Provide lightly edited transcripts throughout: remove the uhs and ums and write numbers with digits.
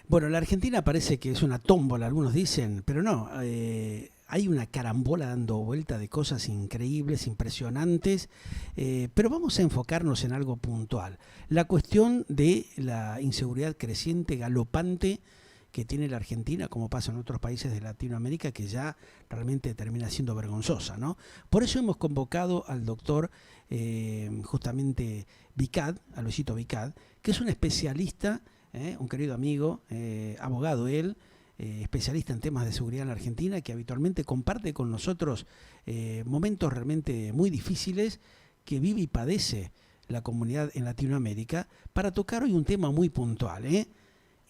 Bueno, la Argentina parece que es una tómbola, algunos dicen, pero no, hay una carambola dando vuelta de cosas increíbles, impresionantes, pero vamos a enfocarnos en algo puntual. La cuestión de la inseguridad creciente, galopante, que tiene la Argentina, como pasa en otros países de Latinoamérica, que ya realmente termina siendo vergonzosa, ¿no? Por eso hemos convocado al doctor justamente Vicad, a Luisito Vicad, que es un especialista, un querido amigo, abogado él, especialista en temas de seguridad en la Argentina, que habitualmente comparte con nosotros momentos realmente muy difíciles que vive y padece la comunidad en Latinoamérica, para tocar hoy un tema muy puntual,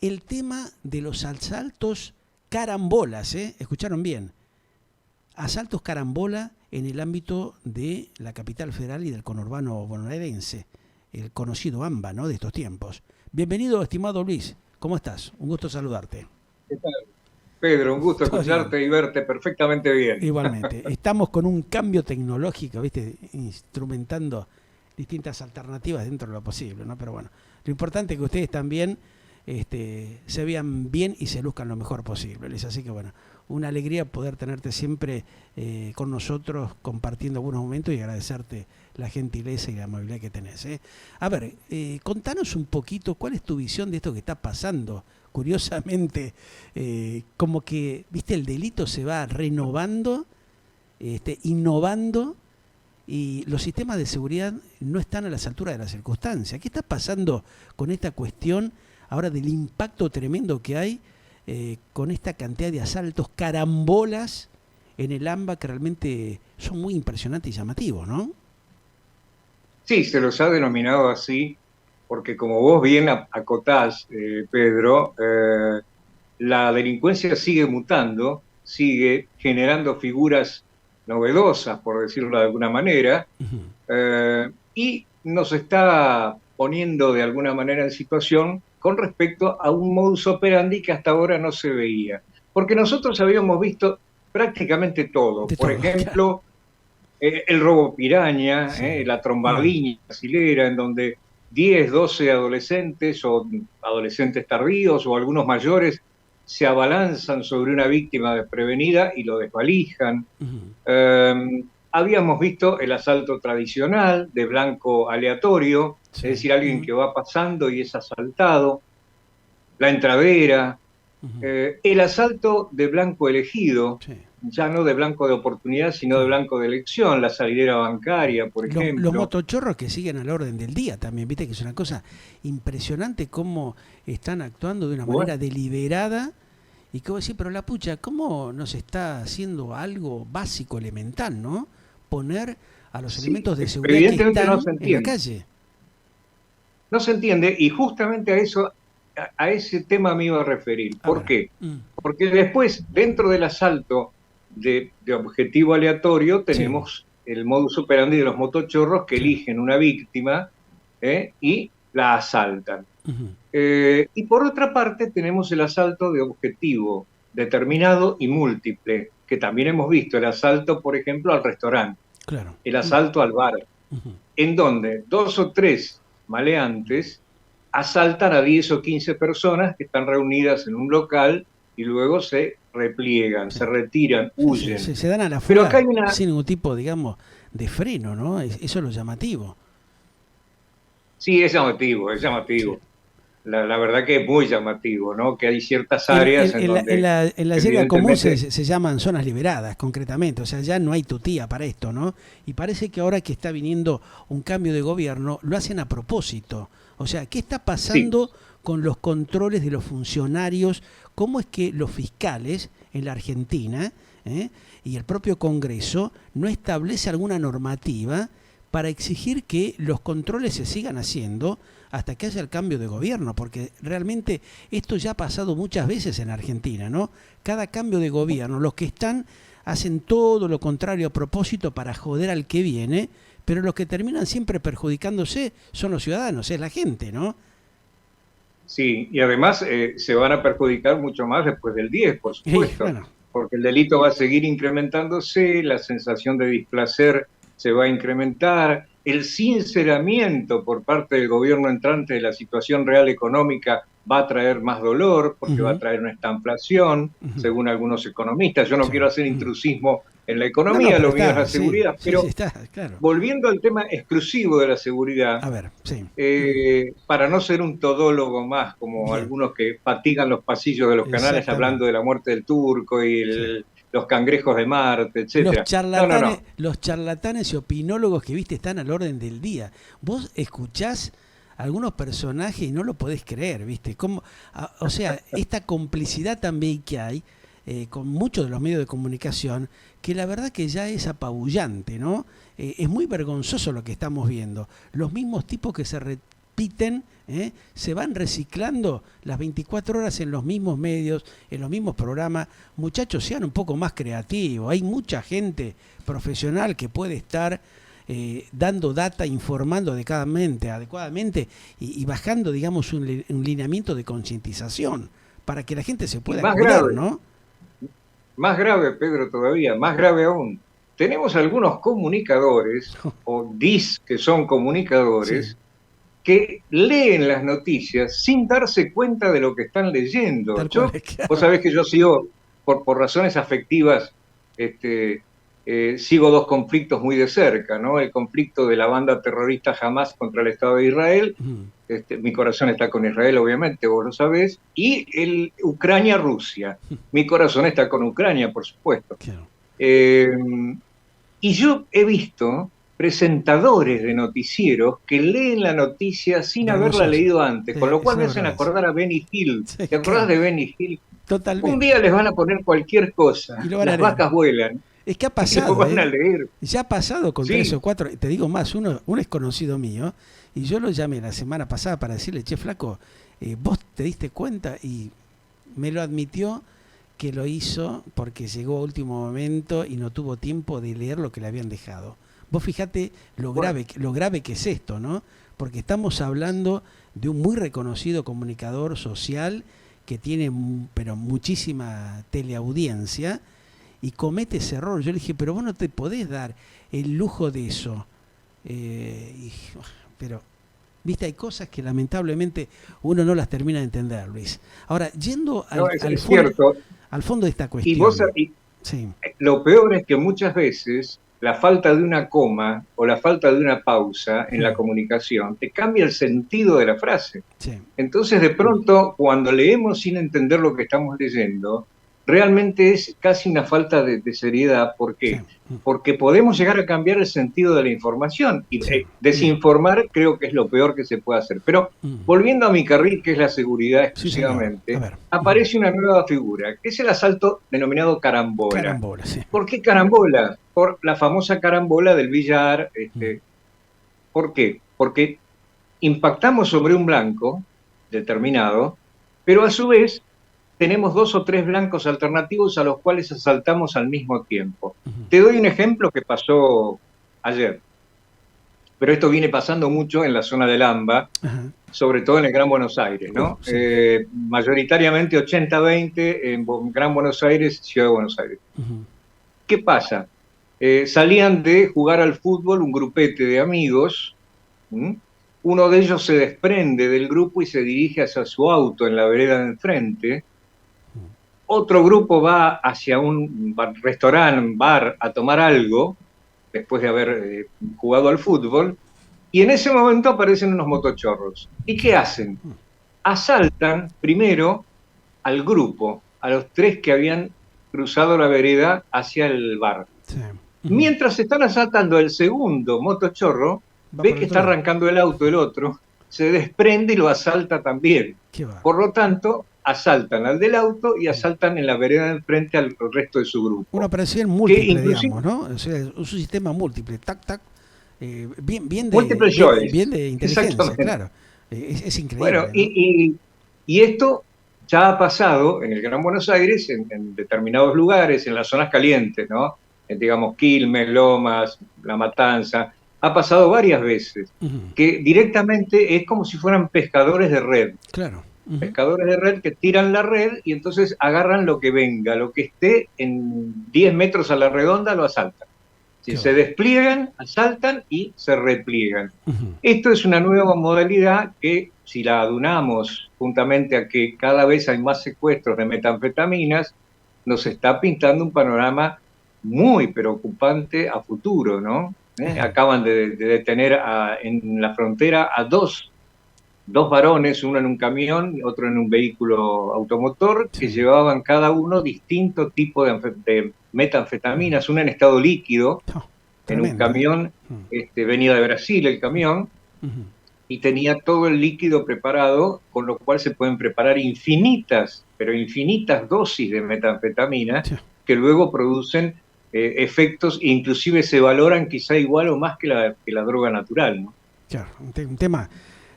el tema de los asaltos carambolas, escucharon bien, asaltos carambola en el ámbito de la capital federal y del conurbano bonaerense, el conocido AMBA, ¿no?, de estos tiempos. Bienvenido, estimado Luis, ¿cómo estás? Un gusto saludarte. ¿Qué tal, Pedro? Un gusto Todo bien. escucharte y verte perfectamente bien. Igualmente, estamos con un cambio tecnológico, ¿viste? Instrumentando distintas alternativas dentro de lo posible, ¿no? Pero bueno, lo importante es que ustedes también se vean bien y se luzcan lo mejor posible, Luis. Así que bueno, una alegría poder tenerte siempre con nosotros, compartiendo algunos momentos y agradecerte la gentileza y la amabilidad que tenés. A ver, contanos un poquito cuál es tu visión de esto que está pasando. Curiosamente, como que, viste, el delito se va renovando, innovando, y los sistemas de seguridad no están a las alturas de las circunstancias. ¿Qué está pasando con esta cuestión ahora del impacto tremendo que hay con esta cantidad de asaltos, carambolas en el AMBA, que realmente son muy impresionantes y llamativos, ¿no? Sí, se los ha denominado así porque como vos bien acotás, Pedro, la delincuencia sigue mutando, sigue generando figuras novedosas, por decirlo de alguna manera, Ujú. y nos está poniendo de alguna manera en situación con respecto a un modus operandi que hasta ahora no se veía. Porque nosotros habíamos visto prácticamente todo. De Por todo, claro. ejemplo, el robo piraña, Sí. la Mm. trombadilla brasilera, en donde 10, 12 adolescentes o adolescentes tardíos o algunos mayores se abalanzan sobre una víctima desprevenida y lo desvalijan. Ujú. Habíamos visto el asalto tradicional de blanco aleatorio, Sí. es decir, alguien Ujú. que va pasando y es asaltado, la entradera, Ujú. el asalto de blanco elegido, Sí. ya no de blanco de oportunidad, sino de Claro. blanco de elección, la salidera bancaria, por Los ejemplo. motochorros que siguen al orden del día también, viste que es una cosa impresionante cómo están actuando de una Bueno, manera deliberada y como decir, pero la pucha, ¿cómo nos está haciendo algo básico, elemental, ¿no? Poner a los sí, elementos de seguridad que evidentemente no se están en la entiende. calle. No se entiende y justamente a eso, a ese tema me iba a referir. A ¿Por ver. qué? Porque después, dentro del asalto de objetivo aleatorio, Sí. tenemos el modus operandi de los motochorros que Claro. eligen una víctima y la asaltan. Ujú. Y por otra parte, tenemos el asalto de objetivo determinado y múltiple, que también hemos visto, el asalto, por ejemplo, al restaurante, Claro. el asalto al bar, Ujú. en donde dos o tres maleantes asaltan a 10 o 15 personas que están reunidas en un local y luego se repliegan, Sí. se retiran, Sí, sí, huyen. se dan a la Pero acá fuga hay una, sin ningún tipo, digamos, de freno, ¿no? Eso es lo llamativo. sí, es llamativo, es Sí. llamativo. La verdad que es muy llamativo, ¿no? Que hay ciertas áreas en donde En la jerga común evidentemente, se llaman zonas liberadas, concretamente. O sea, ya no hay tutía para esto, ¿no? Y parece que ahora que está viniendo un cambio de gobierno, lo hacen a propósito. O sea, ¿qué está sí, pasando con los controles de los funcionarios? ¿Cómo es que los fiscales en la Argentina y el propio Congreso no establece alguna normativa para exigir que los controles se sigan haciendo hasta que haya el cambio de gobierno? Porque realmente esto ya ha pasado muchas veces en Argentina, ¿no? Cada cambio de gobierno, los que están hacen todo lo contrario a propósito para joder al que viene, pero los que terminan siempre perjudicándose son los ciudadanos, es la gente, ¿no? sí, y además se van a perjudicar mucho más después del 10, por Y supuesto, bueno, porque el delito va a seguir incrementándose, la sensación de displacer se va a incrementar, el sinceramiento por parte del gobierno entrante de la situación real económica va a traer más dolor, porque va a Ujú, traer una estanflación, ujú. según algunos economistas. Yo no Sí. quiero hacer Ujú. intrusismo en la No, no, economía, pero lo mío es está, la sí, seguridad, sí, sí, pero está, claro. volviendo al tema exclusivo de la seguridad, A ver, sí. para no ser un todólogo más, como Bien, algunos que fatigan los pasillos de los canales hablando de exactamente. la muerte del turco y Sí. los cangrejos de Marte, etcétera. No, no, no. Los charlatanes y opinólogos que viste están al orden del día. Vos escuchás algunos personajes y no lo podés creer, ¿viste? O sea, esta complicidad también que hay con muchos de los medios de comunicación, que la verdad que ya es apabullante, ¿no? Es muy vergonzoso lo que estamos viendo. Los mismos tipos que se repiten, se van reciclando las 24 horas en los mismos medios, en los mismos programas. Muchachos, sean un poco más creativos. Hay mucha gente profesional que puede estar dando data, informando adecuadamente y bajando, digamos, un lineamiento de concientización para que la gente se Y pueda cuidar, ¿no? más grave, Pedro, todavía, más grave aún. Tenemos algunos comunicadores, o dis que son Sí, comunicadores, que leen las noticias sin darse cuenta de lo que están leyendo. tal cual, Vos claro. sabés que yo sigo, por razones afectivas, este, sigo dos conflictos muy de cerca, ¿no? El conflicto de la banda terrorista Hamas contra el Estado de Israel, Mm, mi corazón está con Israel, obviamente, vos lo sabés, y el Ucrania-Rusia. Mi corazón está con Ucrania, por supuesto. claro. Eh, y yo he visto presentadores de noticieros que leen la noticia sin haberla Vergonzoso. leído antes, con lo Es cual me una hacen vergüenza. acordar a Benny Hill. Sí, ¿Te acordás claro. de Benny Hill? Un Totalmente. día les van a poner cualquier Y cosa, lo van a las leer. vacas vuelan, Es que ha y lo pasado, van a ¿eh? leer. Ya ha pasado con tres Sí, o cuatro, te digo más, uno es conocido mío, y yo lo llamé la semana pasada para decirle, che, flaco, vos te diste cuenta y me lo admitió que lo hizo porque llegó a último momento y no tuvo tiempo de leer lo que le habían dejado. Vos fíjate bueno, lo grave que es esto, ¿no? Porque estamos hablando de un muy reconocido comunicador social que tiene pero muchísima teleaudiencia y comete ese error. Yo le dije, pero vos no te podés dar el lujo de eso. Y, pero, viste, hay cosas que lamentablemente uno no las termina de entender, Luis. Ahora, yendo no, es cierto. al fondo de esta Y vos, cuestión, sí, lo peor es que muchas veces la falta de una coma o la falta de una pausa en la mm, comunicación te cambia el sentido de la frase. sí, Entonces, de pronto, cuando leemos sin entender lo que estamos leyendo, realmente es casi una falta de seriedad. ¿Por sí, qué? Porque podemos llegar a cambiar el sentido de la información y sí, desinformar creo que es lo peor que se puede hacer. Pero volviendo a mi carril, que es la seguridad sí, señor. A exclusivamente, ver, aparece una nueva figura, que es el asalto denominado carambola. carambola, sí. ¿Por qué carambola? Por la famosa carambola del billar. Mm, ¿Por qué? Porque impactamos sobre un blanco determinado, pero a su vez tenemos dos o tres blancos alternativos a los cuales asaltamos al mismo tiempo. mm, Te doy un ejemplo que pasó ayer, pero esto viene pasando mucho en la zona del AMBA, ajá, sobre todo en el Gran Buenos Aires, ¿no? sí. Mayoritariamente 80-20 en Gran Buenos Aires, Ciudad de Buenos Aires. Ujú, ¿Qué pasa? Salían de jugar al fútbol un grupete de amigos. ¿Mm? Uno de ellos se desprende del grupo y se dirige hacia su auto en la vereda de enfrente. Otro grupo va hacia un restaurante, bar, a tomar algo, después de haber jugado al fútbol, y en ese momento aparecen unos motochorros. ¿Y qué hacen? Asaltan primero al grupo, a los tres que habían cruzado la vereda hacia el bar. sí, ujú. Mientras están asaltando el segundo motochorro, Va ve por el que otro está lado. arrancando el auto el otro, se desprende y lo asalta también. Qué va. Por lo tanto, asaltan al del auto y asaltan en la vereda de enfrente al resto de su Una grupo. operación Que múltiple, inclusive, digamos, ¿no? O sea, es un sistema múltiple, tac, tac, múltiple bien choice, de inteligencia, exactamente. claro. Es Bueno, increíble, ¿no? y esto ya ha pasado en el Gran Buenos Aires, en determinados lugares, en las zonas calientes, ¿no? Digamos, Quilmes, Lomas, La Matanza, ha pasado varias veces, Ujú, que directamente es como si fueran claro. Ujú, pescadores de red que tiran la red y entonces agarran lo que venga, lo que esté en 10 metros a la redonda lo asaltan. Si qué se va. despliegan, asaltan y se repliegan. Ujú, Esto es una nueva modalidad que si la adunamos juntamente a que cada vez hay más secuestros de metanfetaminas, nos está pintando un panorama muy preocupante a futuro, ¿no? Acaban de detener en la frontera a dos varones, uno en un camión y otro en un vehículo automotor, que llevaban cada uno distinto tipo de metanfetaminas, una en estado líquido, en un camión, venía de Brasil el camión, y tenía todo el líquido preparado, con lo cual se pueden preparar infinitas, pero infinitas dosis de metanfetamina, que luego producen efectos, e inclusive se valoran quizá igual o más que la droga natural, ¿no? Claro, un tema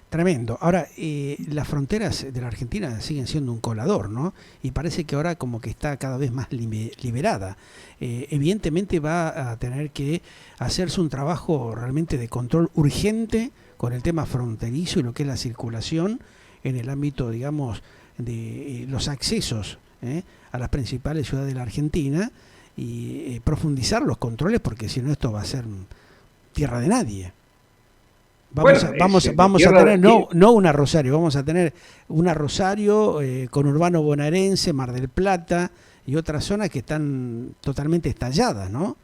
tremendo. Ahora, las fronteras de la Argentina siguen siendo un colador, ¿no? Y parece que ahora como que está cada vez más liberada. Evidentemente va a tener que hacerse un trabajo realmente de control urgente con el tema fronterizo y lo que es la circulación en el ámbito, digamos, de los accesos a las principales ciudades de la Argentina y profundizar los controles, porque si no esto va a ser tierra de nadie. Vamos a tener no una Rosario, vamos a tener una Rosario, conurbano bonaerense, Mar del Plata y otras zonas que están totalmente estalladas, ¿no?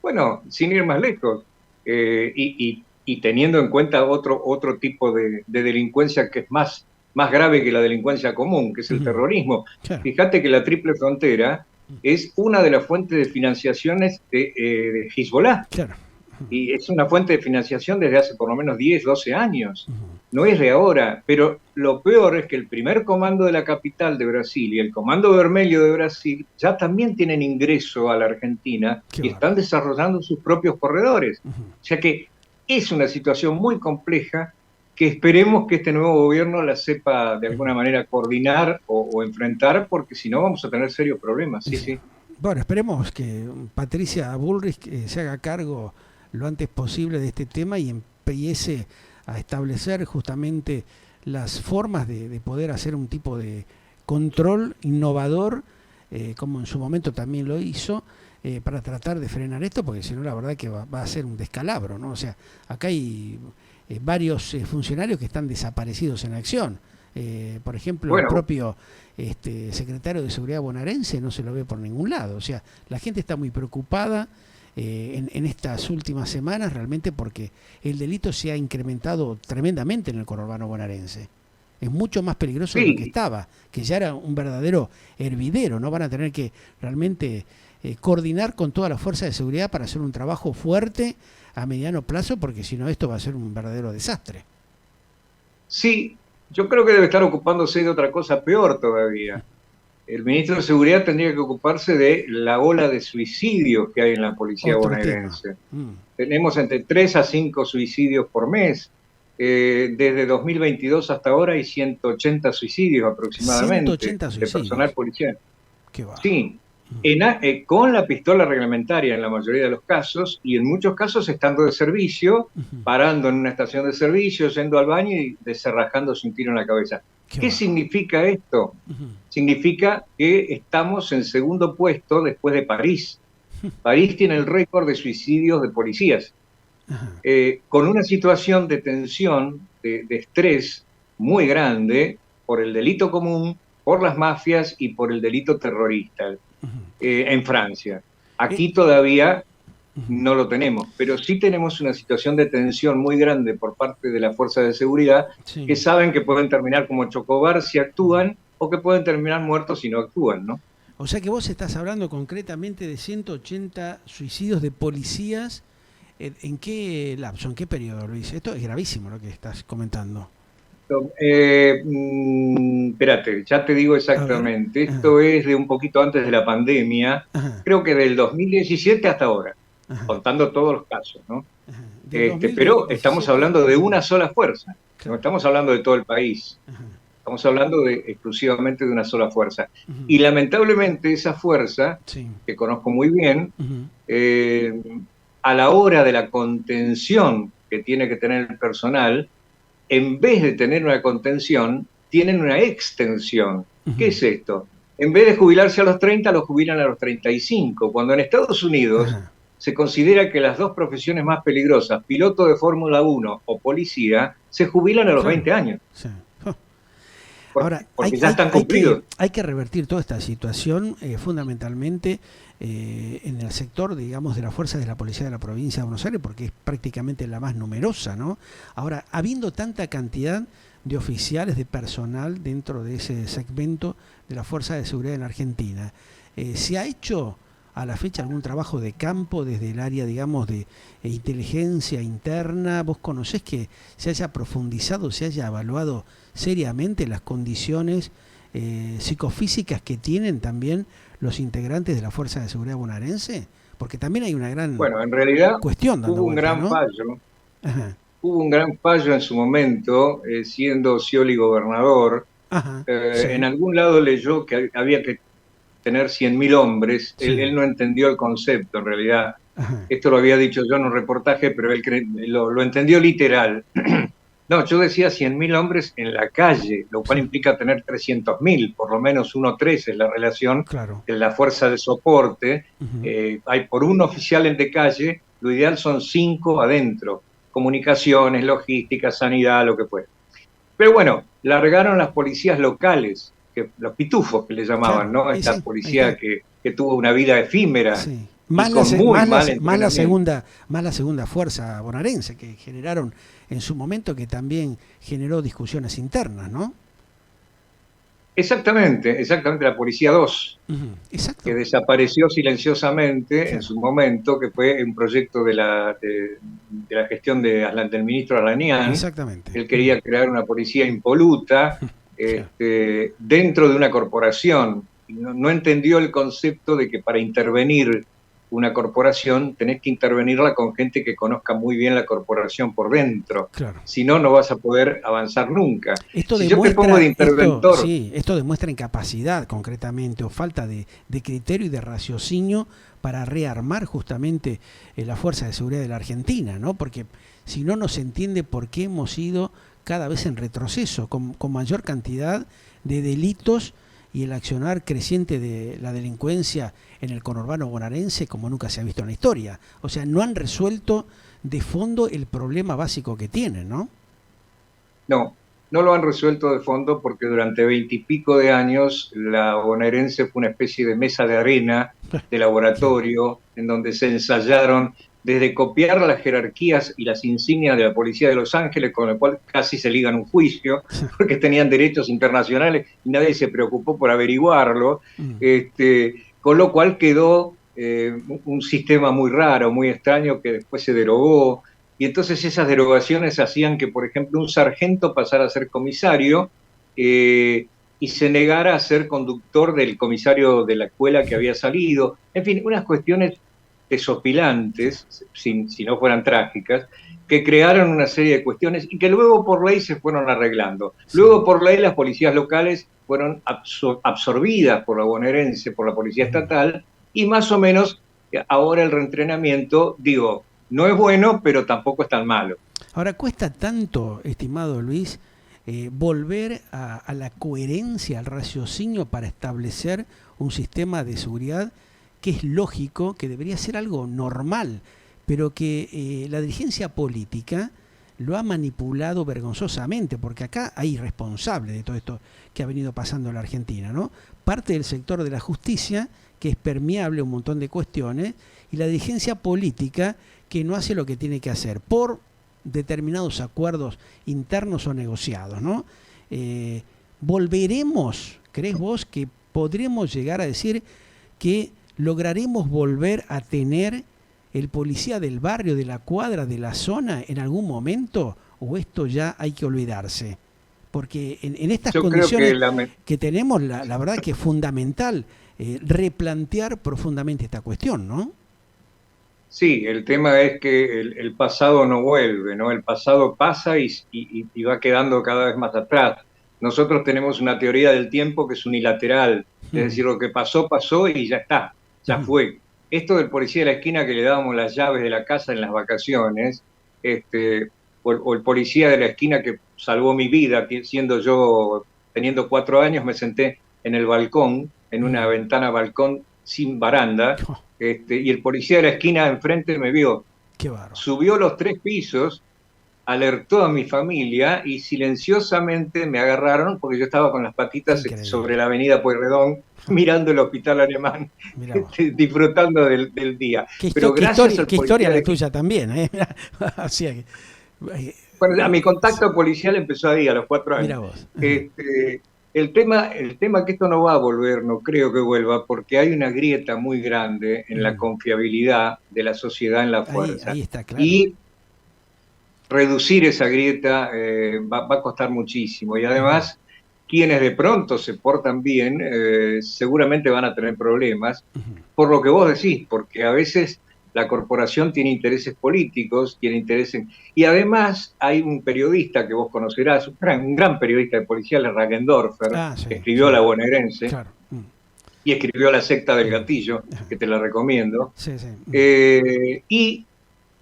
Bueno, sin ir más lejos, y teniendo en cuenta otro tipo de delincuencia que es más grave que la delincuencia común, que es el terrorismo. Claro. Fíjate que la Triple Frontera es una de las fuentes de financiaciones de Hezbollah. Claro. Y es una fuente de financiación desde hace por lo menos 10, 12 años. No es de ahora, pero lo peor es que el primer comando de la capital de Brasil y el Comando Vermelho de Brasil ya también tienen ingreso a la Argentina y están desarrollando sus propios corredores. O sea que es una situación muy compleja que esperemos que este nuevo gobierno la sepa de alguna manera coordinar o enfrentar, porque si no vamos a tener serios problemas. Sí, sí. Bueno, esperemos que Patricia Bullrich se haga cargo lo antes posible de este tema y empiece a establecer justamente las formas de poder hacer un tipo de control innovador, como en su momento también lo hizo, para tratar de frenar esto, porque si no la verdad que va a ser un descalabro, ¿no? O sea, acá hay varios funcionarios que están desaparecidos en acción. Por ejemplo, el propio secretario de Seguridad bonaerense no se lo ve por ningún lado. O sea, la gente está muy preocupada en estas últimas semanas realmente porque el delito se ha incrementado tremendamente en el conurbano bonaerense. Es mucho más peligroso de lo que estaba, que ya era un verdadero hervidero, ¿no? Van a tener que realmente coordinar con toda la fuerza de seguridad para hacer un trabajo fuerte a mediano plazo, porque si no esto va a ser un verdadero desastre. Sí, yo creo que debe estar ocupándose de otra cosa peor todavía. El ministro de Seguridad tendría que ocuparse de la ola de suicidios que hay en la policía bonaerense. Tenemos entre 3 a 5 suicidios por mes. Desde 2022 hasta ahora hay 180 suicidios aproximadamente 180 suicidios. De personal policial. Qué va. Sí, con la pistola reglamentaria en la mayoría de los casos, y en muchos casos estando de servicio, parando en una estación de servicio, yendo al baño y desenrascándose un tiro en la cabeza. ¿Qué significa esto? Significa que estamos en segundo puesto después de París. París tiene el récord de suicidios de policías, con una situación de tensión, de estrés muy grande por el delito común, por las mafias y por el delito terrorista en Francia. Aquí todavía no lo tenemos, pero sí tenemos una situación de tensión muy grande por parte de la fuerza de seguridad, que saben que pueden terminar como Chocobar si actúan, o que pueden terminar muertos si no actúan, ¿no? O sea que vos estás hablando concretamente de 180 suicidios de policías. ¿En qué lapso, en qué periodo, Luis? Esto es gravísimo lo que estás comentando. Espérate, ya te digo exactamente. Esto es de un poquito antes de la pandemia, creo que del 2017 hasta ahora, contando todos los casos, ¿no? Pero estamos hablando de una sola fuerza, no estamos hablando de todo el país. Estamos hablando exclusivamente de una sola fuerza. Y lamentablemente esa fuerza, que conozco muy bien, a la hora de la contención que tiene que tener el personal, en vez de tener una contención, tienen una extensión. ¿Qué es esto? En vez de jubilarse a los 30, los jubilan a los 35, cuando en Estados Unidos se considera que las dos profesiones más peligrosas, piloto de Fórmula 1 o policía, se jubilan a los Claro. 20 años, Sí. Ahora, porque ya están cumplidos. hay que revertir toda esta situación fundamentalmente en el sector, digamos, de las fuerzas de la Policía de la Provincia de Buenos Aires, porque es prácticamente la más numerosa, ¿no? Ahora, habiendo tanta cantidad de oficiales, de personal dentro de ese segmento de la Fuerza de Seguridad en Argentina, ¿se ha hecho a la fecha algún trabajo de campo desde el área, digamos, de inteligencia interna? ¿Vos conocés que se haya profundizado, se haya evaluado seriamente las condiciones psicofísicas que tienen también los integrantes de la Fuerza de Seguridad bonaerense? Porque también hay una gran Bueno, en realidad cuestión dando hubo un vuelta, gran ¿no? fallo, Ajá, hubo un gran fallo en su momento, siendo Scioli gobernador. ajá, En sí, algún lado leyó que había que tener 100.000 hombres. sí, Él no entendió el concepto, en realidad. ajá, Esto lo había dicho yo en un reportaje, pero él lo entendió literal. No, yo decía 100.000 hombres en la calle, lo cual sí, implica tener 300.000, por lo menos 1-3 es la relación claro. de la fuerza de soporte. Ujú, Hay por un oficial en de calle, lo ideal son 5 adentro, comunicaciones, logística, sanidad, lo que fuera. Pero bueno, largaron las policías locales, los pitufos que le llamaban, claro, ¿no? y Esta sí, ahí está. policía que tuvo una vida efímera Sí. y con muy mal entrenamiento. Más la segunda fuerza bonaerense que generaron en su momento, que también generó discusiones internas, ¿no? Exactamente, exactamente, la Policía 2, Ujú, que exacto, desapareció silenciosamente en claro, su momento, que fue un proyecto de la gestión del ministro Arlanián. exactamente. Él quería crear una policía impoluta Claro. dentro de una corporación. No, no entendió el concepto de que para intervenir una corporación tenés que intervenirla con gente que conozca muy bien la corporación por dentro. Claro. Si no, no vas a poder avanzar nunca. Esto Si yo te pongo de demuestra, interventor, esto demuestra incapacidad concretamente o falta de criterio y de raciocinio para rearmar justamente la fuerza de seguridad de la Argentina, ¿no? Porque si no, no se entiende por qué hemos ido cada vez en retroceso, con mayor cantidad de delitos y el accionar creciente de la delincuencia en el conurbano bonaerense como nunca se ha visto en la historia. O sea, no han resuelto de fondo el problema básico que tienen, ¿no? no, no lo han resuelto de fondo porque durante 20 y pico de años la bonaerense fue una especie de mesa de arena, de Sí. laboratorio, en donde se ensayaron desde copiar las jerarquías y las insignias de la Policía de Los Ángeles, con lo cual casi se ligan un juicio, porque tenían derechos internacionales y nadie se preocupó por averiguarlo, Mm. con lo cual quedó un sistema muy raro, muy extraño, que después se derogó, y entonces esas derogaciones hacían que, por ejemplo, un sargento pasara a ser comisario y se negara a ser conductor del comisario de la escuela que había salido. En fin, unas cuestiones Sí. desopilantes, si no fueran trágicas, que crearon una serie de cuestiones y que luego por ley se fueron arreglando. Sí. Luego por ley las policías locales fueron absorbidas por la bonaerense, por la policía Mm. estatal, y más o menos ahora el reentrenamiento, digo, no es bueno, pero tampoco es tan malo. Ahora, cuesta tanto, estimado Luis, volver a la coherencia, al raciocinio para establecer un sistema de seguridad que es lógico, que debería ser algo normal, pero que la dirigencia política lo ha manipulado vergonzosamente, porque acá hay responsables de todo esto que ha venido pasando en la Argentina, ¿no? Parte del sector de la justicia, que es permeable a un montón de cuestiones, y la dirigencia política, que no hace lo que tiene que hacer por determinados acuerdos internos o negociados, ¿no? Eh, ¿Volveremos, crees vos, que podremos llegar a decir que lograremos volver a tener el policía del barrio, de la cuadra, de la zona en algún momento? ¿O esto ya hay que olvidarse? Porque en estas Yo creo que condiciones que tenemos, la verdad que es fundamental replantear profundamente esta cuestión, ¿no? sí, el tema es que el pasado no vuelve, ¿no? El pasado pasa y va quedando cada vez más atrás. Nosotros tenemos una teoría del tiempo que es unilateral, es decir, lo que pasó, pasó y ya está, ya fue. Esto del policía de la esquina que le dábamos las llaves de la casa en las vacaciones, o el policía de la esquina que salvó mi vida, siendo yo, teniendo 4 años, me senté en el balcón, en una ventana balcón sin baranda, y el policía de la esquina de enfrente me vio. Qué barro. Subió los 3 pisos, alertó a mi familia y silenciosamente me agarraron porque yo estaba con las patitas sobre la avenida Pueyrredón mirando el hospital alemán, disfrutando del día. Pero gracias al qué historia la tuya también, ¿eh? O sea que, bueno, a mi contacto policial empezó ahí, a los 4 años. Mira vos. El tema que esto no va a volver, no creo que vuelva, porque hay una grieta muy grande en la confiabilidad de la sociedad en la fuerza. Ahí está, claro. Y reducir esa grieta va a costar muchísimo. Y además, quienes de pronto se portan bien, seguramente van a tener problemas, por lo que vos decís, porque a veces la corporación tiene intereses políticos, tiene intereses... Y además hay un periodista que vos conocerás, un gran periodista de policía, Ragendorfer, que escribió La Bonaerense, claro. Y escribió La secta del gatillo, que te la recomiendo. Y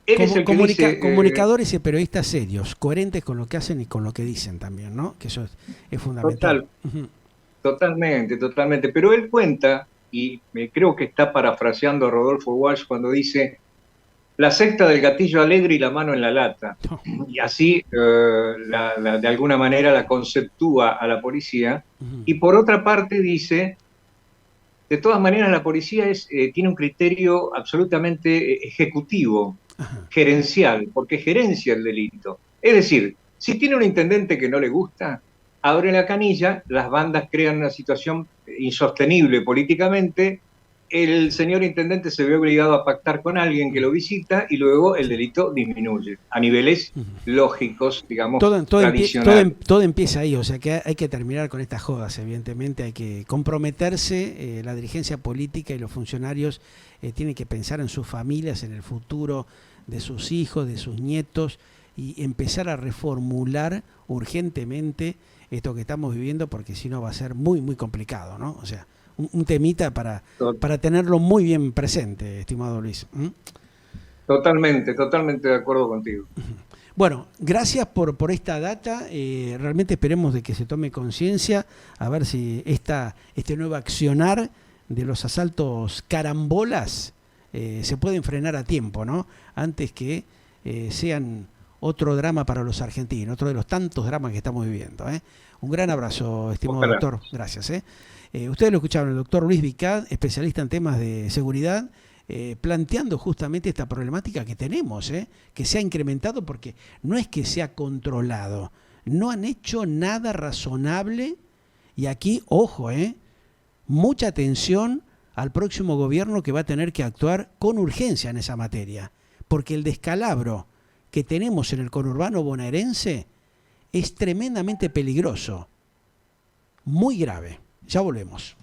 él es el que dice, comunicadores y periodistas serios, coherentes con lo que hacen y con lo que dicen también, ¿no? Que eso es fundamental. Totalmente. Pero él cuenta, y creo que está parafraseando a Rodolfo Walsh cuando dice: la secta del gatillo alegre y la mano en la lata. Y así, de alguna manera, la conceptúa a la policía. Y por otra parte dice: de todas maneras, la policía tiene un criterio absolutamente ejecutivo, gerencial, porque gerencia el delito. Es decir, si tiene un intendente que no le gusta, abre la canilla, las bandas crean una situación insostenible políticamente, el señor intendente se ve obligado a pactar con alguien que lo visita y luego el delito disminuye a niveles lógicos, digamos, tradicionales. Todo empieza ahí, o sea que hay que terminar con estas jodas, evidentemente hay que comprometerse, la dirigencia política y los funcionarios tienen que pensar en sus familias, en el futuro de sus hijos, de sus nietos, y empezar a reformular urgentemente esto que estamos viviendo, porque si no va a ser muy, muy complicado, ¿no? O sea, un temita para tenerlo muy bien presente, estimado Luis. Totalmente de acuerdo contigo. Bueno, gracias por esta data. Realmente esperemos de que se tome conciencia, a ver si este nuevo accionar de los asaltos carambolas se pueden frenar a tiempo, ¿no? Antes que sean otro drama para los argentinos, otro de los tantos dramas que estamos viviendo. Un gran abrazo, estimado doctor. Gracias. Ustedes lo escucharon, el doctor Luis Vicad, especialista en temas de seguridad, planteando justamente esta problemática que tenemos, que se ha incrementado porque no es que se ha controlado, no han hecho nada razonable, y aquí, ojo, mucha atención al próximo gobierno que va a tener que actuar con urgencia en esa materia, porque el descalabro que tenemos en el conurbano bonaerense es tremendamente peligroso, muy grave. Ya volvemos.